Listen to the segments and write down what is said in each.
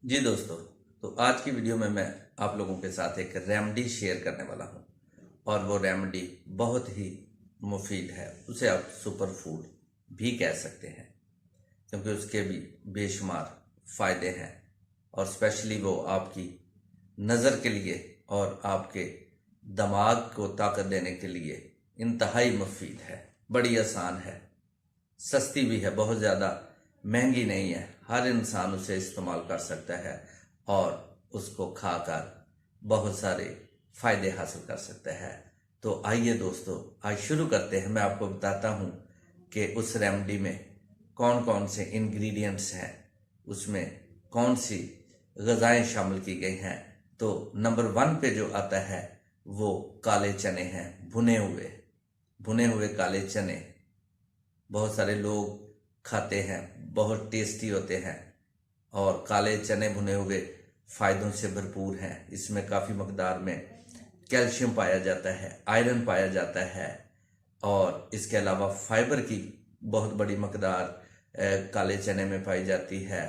जी दोस्तों, तो आज की वीडियो में मैं आप लोगों के साथ एक रेमेडी शेयर करने वाला हूं और वो रेमेडी बहुत ही मुफीद है। उसे आप सुपर फूड भी कह सकते हैं क्योंकि उसके भी बेशुमार फ़ायदे हैं और स्पेशली वो आपकी नज़र के लिए और आपके दिमाग को ताकत देने के लिए इंतहाई मुफीद है। बड़ी आसान है, सस्ती भी है, बहुत ज़्यादा महंगी नहीं है। हर इंसान उसे इस्तेमाल कर सकता है और उसको खाकर बहुत सारे फायदे हासिल कर सकता है। तो आइए दोस्तों, आज शुरू करते हैं। मैं आपको बताता हूँ कि उस रेमेडी में कौन कौन से इंग्रेडिएंट्स हैं, उसमें कौन सी ग़िज़ाएँ शामिल की गई हैं। तो नंबर 1 पे जो आता है वो काले चने हैं, भुने हुए काले चने। बहुत सारे लोग खाते हैं, बहुत टेस्टी होते हैं और काले चने भुने हुए फ़ायदों से भरपूर हैं। इसमें काफ़ी मकदार में कैल्शियम पाया जाता है, आयरन पाया जाता है और इसके अलावा फाइबर की बहुत बड़ी मकदार काले चने में पाई जाती है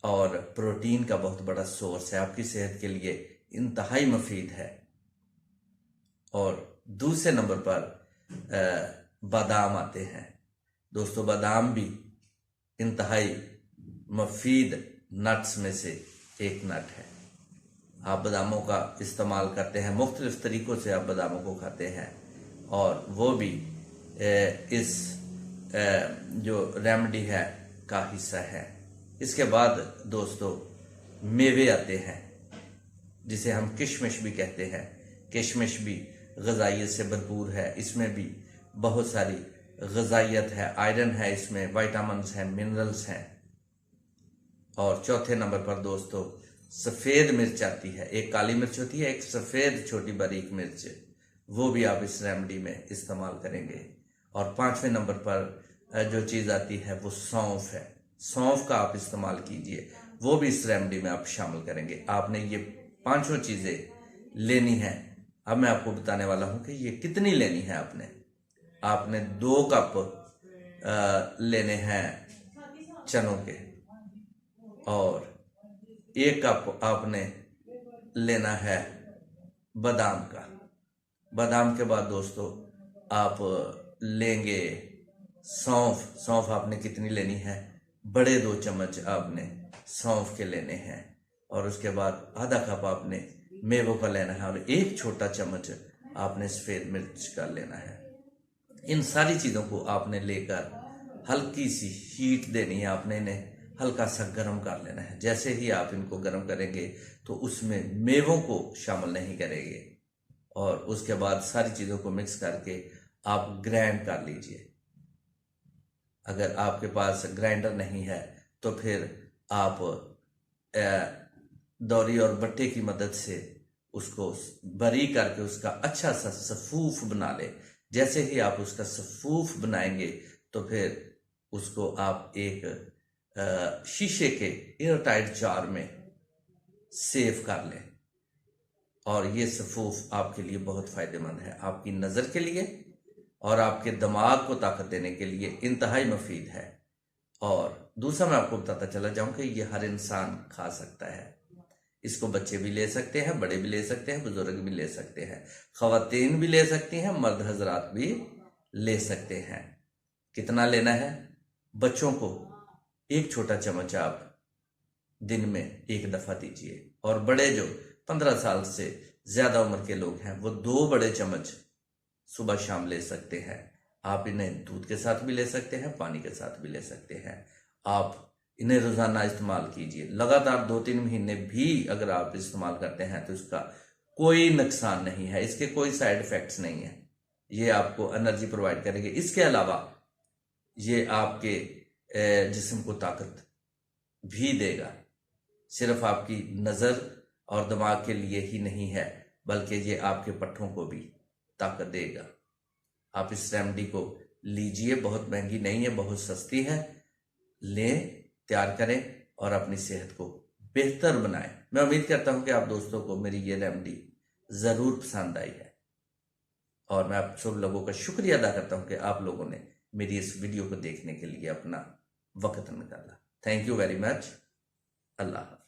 और प्रोटीन का बहुत बड़ा सोर्स है। आपकी सेहत के लिए इंतहाई मुफीद है। और दूसरे नंबर पर बादाम आते हैं। दोस्तों, बादाम भी इंतहाई मुफीद नट्स में से एक नट है। आप बादामों का इस्तेमाल करते हैं, मुख्तलिफ तरीक़ों से आप बादामों को खाते हैं और वो भी इस जो रेमेडी है का हिस्सा है। इसके बाद दोस्तों मेवे आते हैं जिसे हम किशमिश भी कहते हैं। किशमिश भी ग़िज़ाइयत से भरपूर है, इसमें भी बहुत सारी ग़िज़ाइयत है, आयरन है, इसमें विटामिन्स हैं, मिनरल्स हैं। और चौथे नंबर पर दोस्तों सफ़ेद मिर्च आती है। एक काली मिर्च होती है, एक सफ़ेद छोटी बारीक मिर्च, वो भी आप इस रेमेडी में इस्तेमाल करेंगे। और 5वें नंबर पर जो चीज़ आती है वो सौंफ है। सौंफ का आप इस्तेमाल कीजिए, वो भी इस रेमेडी में आप शामिल करेंगे। आपने ये 5 चीज़ें लेनी हैं। अब मैं आपको बताने वाला हूँ कि ये कितनी लेनी है। आपने 2 कप लेने हैं चनों के और 1 कप आपने लेना है बादाम का। बादाम के बाद दोस्तों आप लेंगे सौंफ आपने कितनी लेनी है, बड़े 2 चम्मच आपने सौंफ के लेने हैं। और उसके बाद आधा कप आपने मेवों का लेना है और 1 छोटा चम्मच आपने सफ़ेद मिर्च का लेना है। इन सारी चीज़ों को आपने लेकर हल्की सी हीट देनी है। आपने इन्हें हल्का सा गर्म कर लेना है। जैसे ही आप इनको गर्म करेंगे तो उसमें मेवों को शामिल नहीं करेंगे और उसके बाद सारी चीज़ों को मिक्स करके आप ग्राइंड कर लीजिए। अगर आपके पास ग्राइंडर नहीं है तो फिर आप दौरी और बट्टे की मदद से उसको बारीक करके उसका अच्छा सा सफूफ बना ले। जैसे ही आप उसका सफूफ बनाएंगे तो फिर उसको आप एक शीशे के एयरटाइट जार में सेव कर लें और ये सफूफ आपके लिए बहुत फ़ायदेमंद है। आपकी नज़र के लिए और आपके दिमाग को ताकत देने के लिए इंतहाई मुफीद है। और दूसरा मैं आपको बताता चला जाऊं कि ये हर इंसान खा सकता है। इसको बच्चे भी ले सकते हैं, बड़े भी ले सकते हैं, बुजुर्ग भी ले सकते हैं, ख़वातीन भी ले सकती हैं, मर्द हजरात भी ले सकते हैं। कितना लेना है? बच्चों को 1 छोटा चम्मच आप दिन में 1 दफ़ा दीजिए और बड़े जो 15 साल से ज़्यादा उम्र के लोग हैं वो 2 बड़े चम्मच सुबह शाम ले सकते हैं। आप इन्हें दूध के साथ भी ले सकते हैं, पानी के साथ भी ले सकते हैं। आप इन्हें रोज़ाना इस्तेमाल कीजिए। लगातार 2-3 महीने भी अगर आप इस्तेमाल करते हैं तो इसका कोई नुकसान नहीं है, इसके कोई साइड इफ़ेक्ट्स नहीं है। ये आपको एनर्जी प्रोवाइड करेंगे। इसके अलावा ये आपके जिस्म को ताकत भी देगा। सिर्फ आपकी नज़र और दिमाग के लिए ही नहीं है बल्कि ये आपके पट्ठों को भी ताकत देगा। आप इस रेमेडी को लीजिए, बहुत महंगी नहीं है, बहुत सस्ती है। लें, तैयार करें और अपनी सेहत को बेहतर बनाएं। मैं उम्मीद करता हूं कि आप दोस्तों को मेरी ये रेमेडी ज़रूर पसंद आई है और मैं आप सब लोगों का शुक्रिया अदा करता हूं कि आप लोगों ने मेरी इस वीडियो को देखने के लिए अपना वक्त निकाला। Thank you very much. अल्लाह हाफ़िज़।